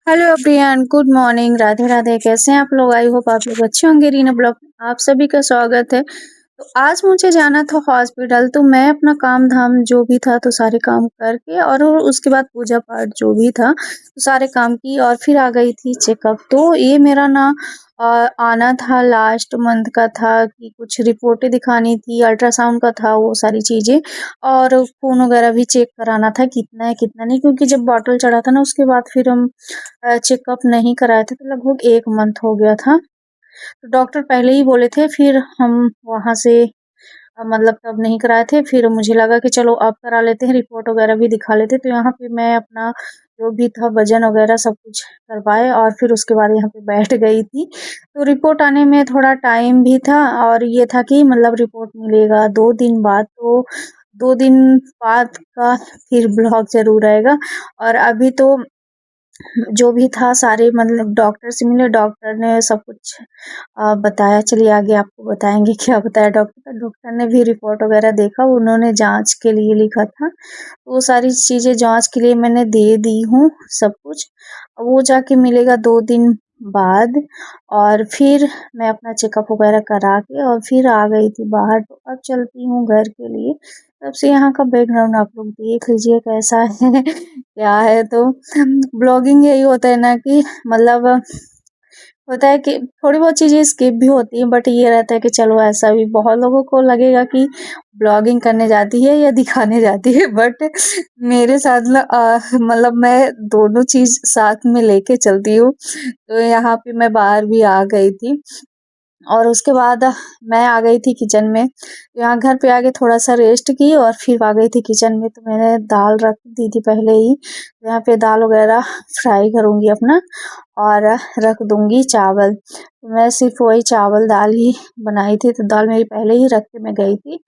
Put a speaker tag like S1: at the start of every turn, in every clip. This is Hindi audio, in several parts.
S1: Hello everyone, good morning, Radhe Radhe. कैसे हैं आप लोग? आई होप आप लोग अच्छे होंगे। रीना ब्लॉग में आप सभी का स्वागत है। तो आज मुझे जाना था हॉस्पिटल, तो मैं अपना काम धाम जो भी था तो सारे काम करके और उसके बाद पूजा पाठ जो भी था तो सारे काम की और फिर आ गई थी चेकअप। तो ये मेरा ना आना था, लास्ट मंथ का था कि कुछ रिपोर्टें दिखानी थी, अल्ट्रासाउंड का था, वो सारी चीज़ें और खून वगैरह भी चेक कराना था कितना है कितना नहीं, क्योंकि जब बॉटल चढ़ा था ना उसके बाद फिर हम चेकअप नहीं कराए थे, तो लगभग 1 मंथ हो गया था। तो डॉक्टर पहले ही बोले थे, फिर हम वहाँ से मतलब तब नहीं कराए थे। फिर मुझे लगा कि चलो अब करा लेते हैं, रिपोर्ट वगैरह भी दिखा लेते हैं। तो यहाँ पे मैं अपना जो भी था वज़न वगैरह सब कुछ करवाए और फिर उसके बाद यहाँ पे बैठ गई थी। तो रिपोर्ट आने में थोड़ा टाइम भी था और ये था कि मतलब रिपोर्ट मिलेगा 2 दिन बाद, तो 2 दिन बाद का फिर ब्लॉग ज़रूर आएगा। और अभी तो जो भी था सारे मतलब डॉक्टर से मिले, डॉक्टर ने सब कुछ बताया। चलिए आगे आपको बताएंगे क्या बताया डॉक्टर। डॉक्टर ने भी रिपोर्ट वगैरह देखा, उन्होंने जांच के लिए लिखा था, तो वो सारी चीज़ें जांच के लिए मैंने दे दी हूँ सब कुछ। वो जाके मिलेगा 2 दिन बाद और फिर मैं अपना चेकअप वगैरह करा के और फिर आ गई थी बाहर। तो अब चलती हूँ घर के लिए। तब से यहाँ का बैकग्राउंड आप लोग देख लीजिए कैसा है क्या है। तो ब्लॉगिंग यही होता है ना कि मतलब होता है कि थोड़ी बहुत चीज़ें स्किप भी होती हैं, बट ये रहता है कि चलो ऐसा भी बहुत लोगों को लगेगा कि ब्लॉगिंग करने जाती है या दिखाने जाती है, बट मेरे साथ ना मतलब मैं दोनों चीज़ साथ में लेके चलती हूँ। तो यहाँ पे मैं बाहर भी आ गई थी और उसके बाद मैं आ गई थी किचन में। यहाँ घर पे आके थोड़ा-सा रेस्ट की और फिर आ गई थी किचन में। तो मैंने दाल रख दी थी पहले ही, यहाँ पे दाल वगैरह फ्राई करूँगी अपना और रख दूँगी चावल। तो मैं सिर्फ़ वही चावल दाल ही बनाई थी, तो दाल मेरी पहले ही रख के मैं गई थी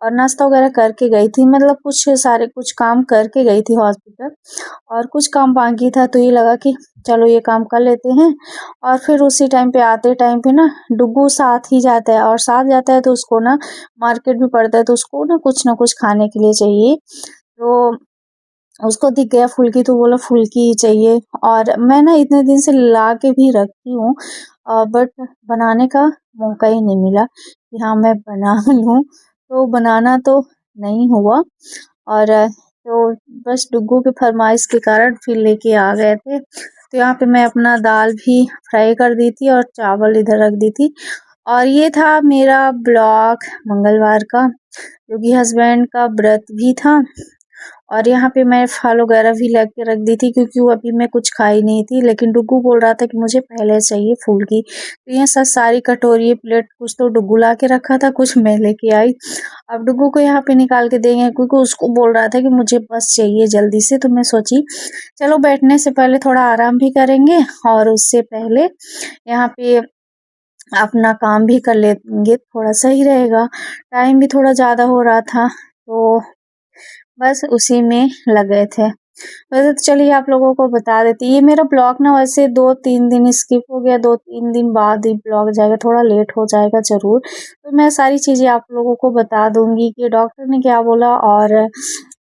S1: और नाश्ता वगैरह करके गई थी। मतलब कुछ काम करके गई थी हॉस्पिटल और कुछ काम बाकी था, तो ये लगा कि चलो ये काम कर लेते हैं। और फिर उसी टाइम पे आते टाइम पे ना डुग्गू साथ ही जाता है और साथ जाता है तो उसको ना मार्केट भी पड़ता है, तो उसको ना कुछ खाने के लिए चाहिए। तो उसको दिख गया फुल्की, तो बोला फुल्की ही चाहिए। और मैं ना इतने दिन से ला के भी रखी हूँ बट बनाने का मौका ही नहीं मिला कि हाँ मैं बना लूँ। तो बनाना तो नहीं हुआ और तो बस डुग्गू की फरमाइश के कारण फिर लेके आ गए थे। तो यहाँ पे मैं अपना दाल भी फ्राई कर दी थी और चावल इधर रख दी थी। और ये था मेरा ब्लॉग मंगलवार का, क्योंकि हस्बैंड का व्रत भी था। और यहाँ पे मैं फल वगैरह भी ला के रख दी थी, क्योंकि वो अभी मैं कुछ खाई नहीं थी, लेकिन डुग्गू बोल रहा था कि मुझे पहले चाहिए फुल्की। तो ये सारी कटोरी प्लेट कुछ तो डुग्गू ला के रखा था, कुछ मैं लेके आई। अब डुग्गू को यहाँ पे निकाल के देंगे, क्योंकि उसको बोल रहा था कि मुझे बस चाहिए जल्दी से। तो मैं सोची चलो बैठने से पहले थोड़ा आराम भी करेंगे और उससे पहले यहाँ पे अपना काम भी कर लेंगे, थोड़ा सही रहेगा। टाइम भी थोड़ा ज़्यादा हो रहा था, तो बस उसी में लगे थे। वैसे तो चलिए आप लोगों को बता देती, ये मेरा ब्लॉग ना वैसे 2-3 दिन स्किप हो गया, 2-3 दिन बाद ही ब्लॉग जाएगा, थोड़ा लेट हो जाएगा ज़रूर। तो मैं सारी चीज़ें आप लोगों को बता दूँगी कि डॉक्टर ने क्या बोला और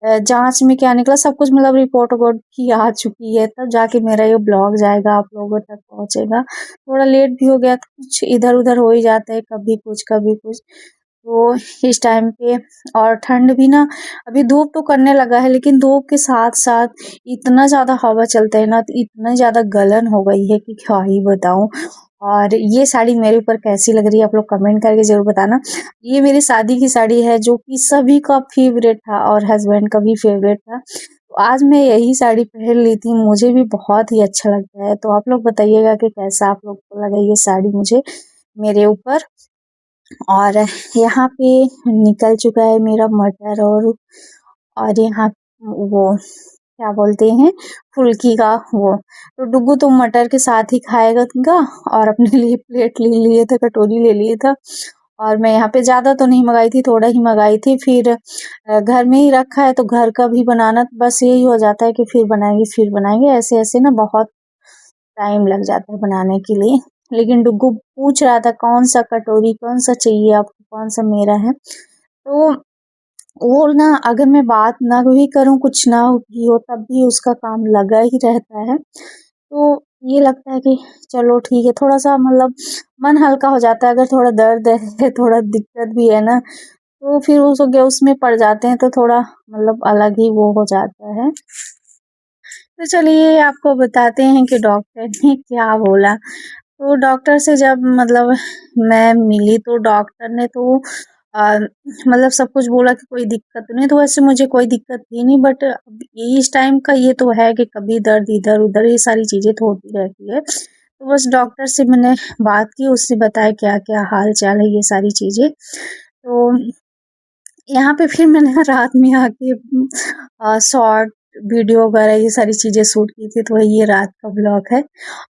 S1: जाँच में क्या निकला, सब कुछ मतलब रिपोर्ट वोट की आ चुकी है, तब जाके मेरा ये ब्लॉग जाएगा, आप लोगों तक पहुँचेगा। थोड़ा लेट भी हो गया तो कुछ इधर-उधर हो ही जाता है, कभी कुछ, कभी कुछ। तो इस टाइम पे और ठंड भी ना, अभी धूप तो करने लगा है, लेकिन धूप के साथ-साथ इतना ज़्यादा हवा चलता है ना, तो इतना ज़्यादा गलन हो गई है कि क्या ही बताऊँ। और ये साड़ी मेरे ऊपर कैसी लग रही है आप लोग कमेंट करके ज़रूर बताना। ये मेरी शादी की साड़ी है, जो कि सभी का फ़ेवरेट था और हस्बैंड का भी फ़ेवरेट था। तो आज मैं यही साड़ी पहन ली थी, मुझे भी बहुत ही अच्छा लगता है। तो आप लोग बताइएगा कि कैसा आप लोग को लगा ये साड़ी मुझे मेरे ऊपर। और यहाँ पे निकल चुका है मेरा मटर और यहाँ वो क्या बोलते हैं फुल्की का वो। तो डुग्गू तो मटर के साथ ही खाएगा और अपने लिए प्लेट ले लिए थे, कटोरी ले लिए था। और मैं यहाँ पे ज़्यादा तो नहीं मंगाई थी, थोड़ा ही मंगाई थी। फिर घर में ही रखा है तो घर का भी बनाना, तो बस यही हो जाता है कि फिर बनाएंगे ऐसे ऐसे ना बहुत टाइम लग जाता है बनाने के लिए। लेकिन डुग्गू पूछ रहा था कौन सा कटोरी, कौन सा चाहिए आपको, कौन सा मेरा है। तो वो ना अगर मैं बात ना भी करूँ, कुछ ना भी हो, तब भी उसका काम लगा ही रहता है। तो ये लगता है कि चलो ठीक है, थोड़ा-सा मतलब मन हल्का हो जाता है। अगर थोड़ा दर्द है, थोड़ा दिक्कत भी है ना, तो फिर उसमें पड़ जाते हैं तो थोड़ा मतलब अलग ही वो हो जाता है। तो चलिए आपको बताते हैं कि डॉक्टर ने क्या बोला। तो डॉक्टर से जब मतलब मैं मिली तो डॉक्टर ने तो मतलब सब कुछ बोला कि कोई दिक्कत नहीं। तो वैसे मुझे कोई दिक्कत थी नहीं, बट इस टाइम का ये तो है कि कभी दर्द इधर-उधर ये सारी चीज़ें तो होती रहती है। तो बस डॉक्टर से मैंने बात की, उससे बताया क्या-क्या हाल-चाल है ये सारी चीज़ें। तो यहाँ पे फिर मैंने रात में आके शॉर्ट वीडियो वगैरह ये सारी चीज़ें शूट की थी, तो वही ये रात का ब्लॉग है।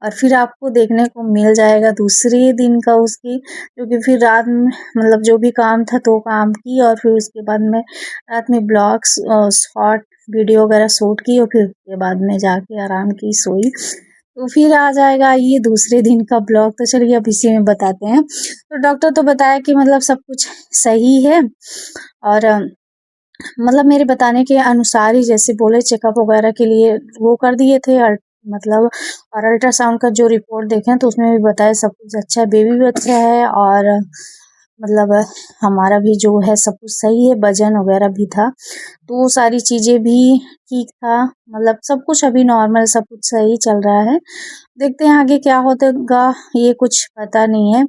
S1: और फिर आपको देखने को मिल जाएगा दूसरे दिन का उसकी, क्योंकि फिर रात में मतलब जो भी काम था तो काम की, और फिर उसके बाद में रात में ब्लॉग्स शॉर्ट वीडियो वगैरह शूट की, और फिर उसके बाद में जाके आराम की सोई। तो फिर आ जाएगा ये दूसरे दिन का ब्लॉग। तो चलिए अब इसी में बताते हैं। तो डॉक्टर तो बताया कि मतलब सब कुछ सही है, और मतलब मेरे बताने के अनुसार ही जैसे बोले चेकअप वगैरह के लिए वो कर दिए थे, मतलब और अल्ट्रासाउंड का जो रिपोर्ट देखे तो उसमें भी बताया सब कुछ अच्छा है, बेबी भी अच्छा है, और मतलब हमारा भी जो है सब कुछ सही है, वजन वगैरह भी था, तो वो सारी चीज़ें भी ठीक था। मतलब सब कुछ अभी नॉर्मल, सब कुछ सही चल रहा है। देखते हैं आगे क्या होगा, ये कुछ पता नहीं है।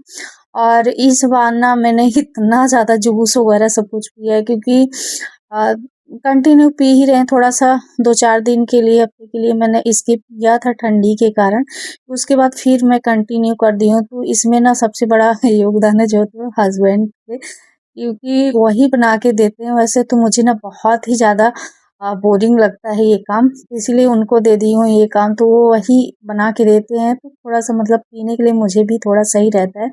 S1: और इस बार ना मैंने इतना ज़्यादा जूस वगैरह सब कुछ पिया है, क्योंकि अ, कंटिन्यू पी ही रहे हैं। थोड़ा-सा 2-4 दिन के लिए, हफ्ते के लिए मैंने स्किप किया था ठंडी के कारण। उसके बाद फिर मैं कंटिन्यू कर दी हूँ। तो इसमें ना सबसे बड़ा योगदान है जो तो हस्बैंड के, क्योंकि वही बना के देते हैं। वैसे तो मुझे ना बहुत ही ज़्यादा बोरिंग लगता है ये काम, इसीलिए उनको दे दी हूँ ये काम, तो वो वही बना के देते हैं। तो थोड़ा-सा मतलब पीने के लिए मुझे भी थोड़ा सही रहता है,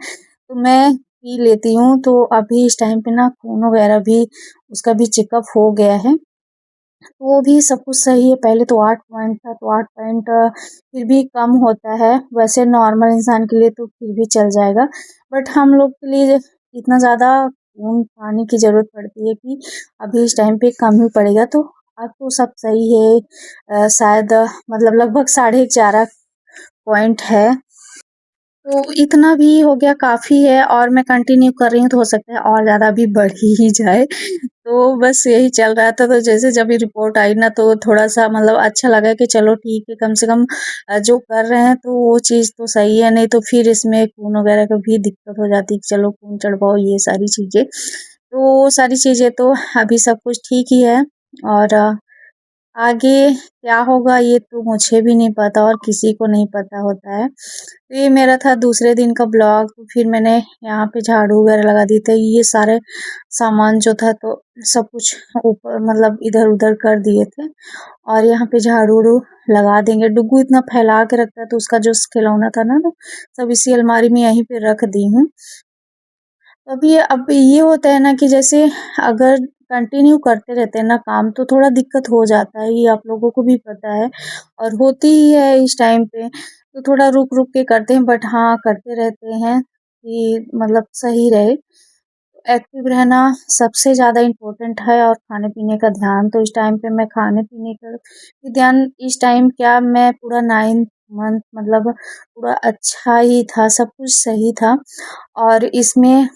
S1: तो मैं पी लेती हूँ। तो अभी इस टाइम पे ना खून वगैरह भी उसका भी चेकअप हो गया है, तो वो भी सब कुछ सही है। पहले तो 8 पॉइंट था, तो 8 पॉइंट फिर भी कम होता है, वैसे नॉर्मल इंसान के लिए तो फिर भी चल जाएगा, बट हम लोग के लिए इतना ज़्यादा खून पाने की ज़रूरत पड़ती है कि अभी इस टाइम पे कम ही पड़ेगा। तो अब तो सब सही है। शायद मतलब लगभग 4.5 पॉइंट है। तो इतना भी हो गया काफ़ी है, और मैं कंटिन्यू कर रही हूँ, तो हो सकता है और ज़्यादा भी बढ़ ही जाए। तो बस यही चल रहा था। तो जैसे जब ये रिपोर्ट आई ना, तो थोड़ा-सा मतलब अच्छा लगा कि चलो ठीक है, कम से कम जो कर रहे हैं तो वो चीज़ तो सही है, नहीं तो फिर इसमें खून वगैरह का भी दिक्कत हो जाती है कि चलो खून चढ़वाओ ये सारी चीज़ें। तो वो सारी चीज़ें तो अभी सब कुछ ठीक ही है, और आगे क्या होगा ये तो मुझे भी नहीं पता, और किसी को नहीं पता होता है। तो ये मेरा था दूसरे दिन का ब्लॉग। तो फिर मैंने यहाँ पे झाड़ू वगैरह लगा दी थी, ये सारे सामान जो था तो सब कुछ ऊपर मतलब इधर-उधर कर दिए थे, और यहाँ पे झाड़ू-वाड़ू लगा देंगे। डुग्गू इतना फैला के रखता है, तो उसका जो खिलौना था ना, तो सब इसी अलमारी में यहीं पे रख दी हूँ। अब ये होता है ना कि जैसे अगर कंटिन्यू करते रहते हैं ना काम, तो थोड़ा दिक्कत हो जाता है, ये आप लोगों को भी पता है, और होती ही है इस टाइम पे। तो थोड़ा रुक-रुक के करते हैं, बट हाँ, करते रहते हैं कि मतलब सही रहे। एक्टिव रहना सबसे ज़्यादा इम्पोर्टेंट है, और खाने-पीने का ध्यान तो इस टाइम पे मैं खाने-पीने का भी ध्यान इस टाइम क्या, मैं पूरा 9th मंथ मतलब पूरा अच्छा ही था, सब कुछ सही था। और इसमें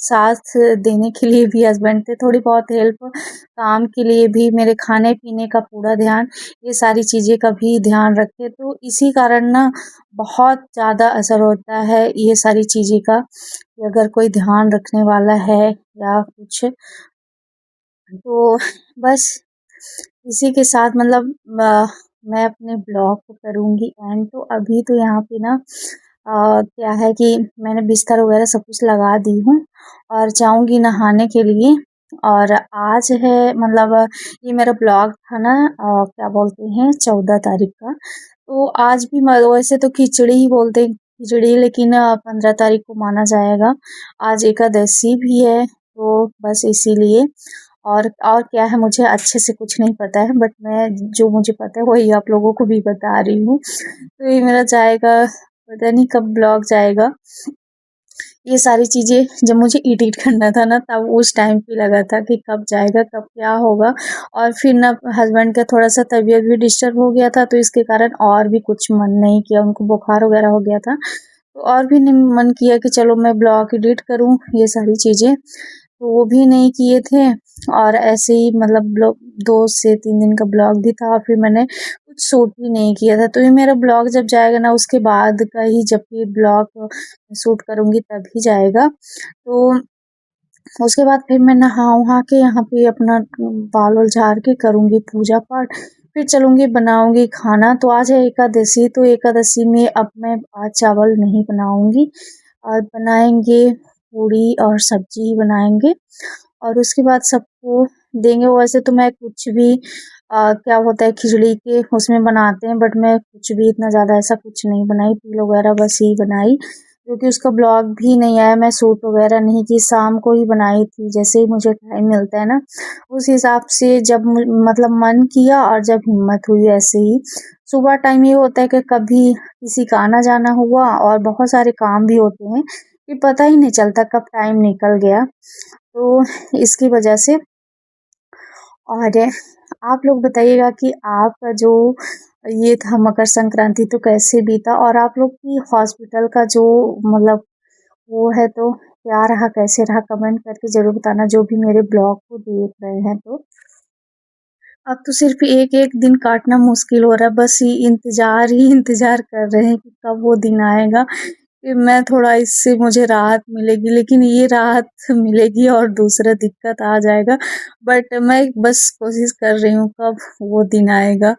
S1: साथ देने के लिए भी हस्बैंड थे, थोड़ी बहुत हेल्प काम के लिए भी, मेरे खाने-पीने का पूरा ध्यान, ये सारी चीज़ें का भी ध्यान रखे। तो इसी कारण ना बहुत ज़्यादा असर होता है ये सारी चीज़ें का, कि अगर कोई ध्यान रखने वाला है या कुछ। तो बस इसी के साथ मतलब मैं अपने ब्लॉग को करूँगी एंड। तो अभी तो यहाँ पे ना क्या है कि मैंने बिस्तर वगैरह सब कुछ लगा दी हूँ, और जाऊँगी नहाने के लिए। और आज है मतलब ये मेरा ब्लॉग था ना, क्या बोलते हैं, 14 तारीख का। तो आज भी वैसे तो खिचड़ी ही बोलते हैं, खिचड़ी, लेकिन 15 तारीख को माना जाएगा। आज एकादशी भी है, तो बस इसीलिए। और क्या है मुझे अच्छे से कुछ नहीं पता है, बट मैं जो मुझे पता है वही आप लोगों को भी बता रही हूँ। तो ये मेरा जाएगा, पता नहीं कब ब्लॉग जाएगा। ये सारी चीज़ें जब मुझे एडिट करना था ना, तब उस टाइम पे लगा था कि कब जाएगा, कब क्या होगा। और फिर ना हस्बैंड का थोड़ा-सा तबीयत भी डिस्टर्ब हो गया था, तो इसके कारण और भी कुछ मन नहीं किया, उनको बुखार वगैरह हो गया था। तो और भी नहीं मन किया कि चलो मैं ब्लॉग एडिट करूँ, ये सारी चीज़ें, तो वो भी नहीं किए थे। और ऐसे ही मतलब ब्लॉग 2 से 3 दिन का ब्लॉग भी था, और फिर मैंने कुछ शूट भी नहीं किया था। तो ये मेरा ब्लॉग जब जाएगा ना, उसके बाद का ही जब ये ब्लॉग शूट करूँगी तभी जाएगा। तो उसके बाद फिर मैं नहा-वहा के यहाँ पे अपना बाल-वाल झाड़ के करूँगी पूजा-पाठ, फिर चलूँगी बनाऊँगी खाना। तो आज है एकादशी, तो एकादशी में अब मैं आज चावल नहीं बनाऊँगी और बनाएँगे पूड़ी और सब्ज़ी ही बनाएँगे, और उसके बाद सबको देंगे। वैसे तो मैं कुछ भी क्या होता है खिचड़ी के उसमें बनाते हैं, बट मैं कुछ भी इतना ज़्यादा ऐसा कुछ नहीं बनाई, तिल वगैरह बस यही बनाई, क्योंकि उसका ब्लॉग भी नहीं आया, मैं शूट वगैरह नहीं की, शाम को ही बनाई थी, जैसे ही मुझे टाइम मिलता है ना, उस हिसाब से जब मतलब मन किया और जब हिम्मत हुई ऐसे ही। सुबह टाइम ये होता है कि कभी किसी का आना-जाना हुआ और बहुत सारे काम भी होते हैं, कि पता ही नहीं चलता कब टाइम निकल गया, तो इसकी वजह से। और आप लोग बताइएगा कि आपका जो ये था मकर संक्रांति तो कैसे बीता, और आप लोग की हॉस्पिटल का जो मतलब वो है तो क्या रहा, कैसे रहा, कमेंट करके ज़रूर बताना, जो भी मेरे ब्लॉग को देख रहे हैं तो। अब तो सिर्फ़ एक-एक दिन काटना मुश्किल हो रहा है, बस ये इंतज़ार ही इंतज़ार कर रहे हैं कि कब वो दिन आएगा कि मैं थोड़ा इससे मुझे राहत मिलेगी। लेकिन ये राहत मिलेगी और दूसरा दिक्कत आ जाएगा। बट मैं बस कोशिश कर रही हूँ कब वो दिन आएगा।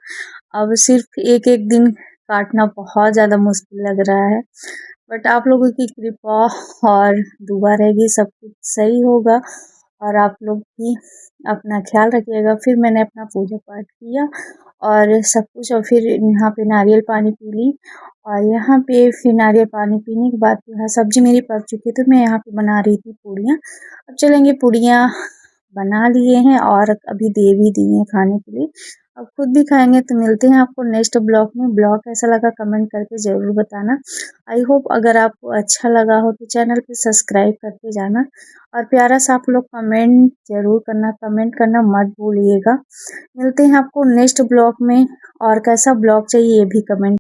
S1: अब सिर्फ़ एक-एक दिन काटना बहुत ज़्यादा मुश्किल लग रहा है। बट आप लोगों की कृपा और दुआ रहेगी, सब कुछ सही होगा, और आप लोग भी अपना ख़्याल रखिएगा। फिर मैंने अपना पूजा-पाठ किया और सब कुछ, और फिर यहाँ पे नारियल पानी पी ली, और यहाँ पे फिर नारियल पानी पीने के बाद जो है सब्ज़ी मेरी पक चुकी है, तो मैं यहाँ पे बना रही थी पूड़ियाँ। अब चलेंगे, पूड़ियाँ बना लिए हैं और अभी दे भी दिए हैं खाने के लिए। अब खुद भी खाएँगे। तो मिलते हैं आपको नेक्स्ट ब्लॉग में। ब्लॉग कैसा लगा कमेंट करके ज़रूर बताना। आई होप अगर आपको अच्छा लगा हो तो चैनल पे सब्सक्राइब करके जाना, और प्यारा सा आप लोग कमेंट ज़रूर करना, कमेंट करना मत भूलिएगा। मिलते हैं आपको नेक्स्ट ब्लॉग में, और कैसा ब्लॉग चाहिए ये भी कमेंट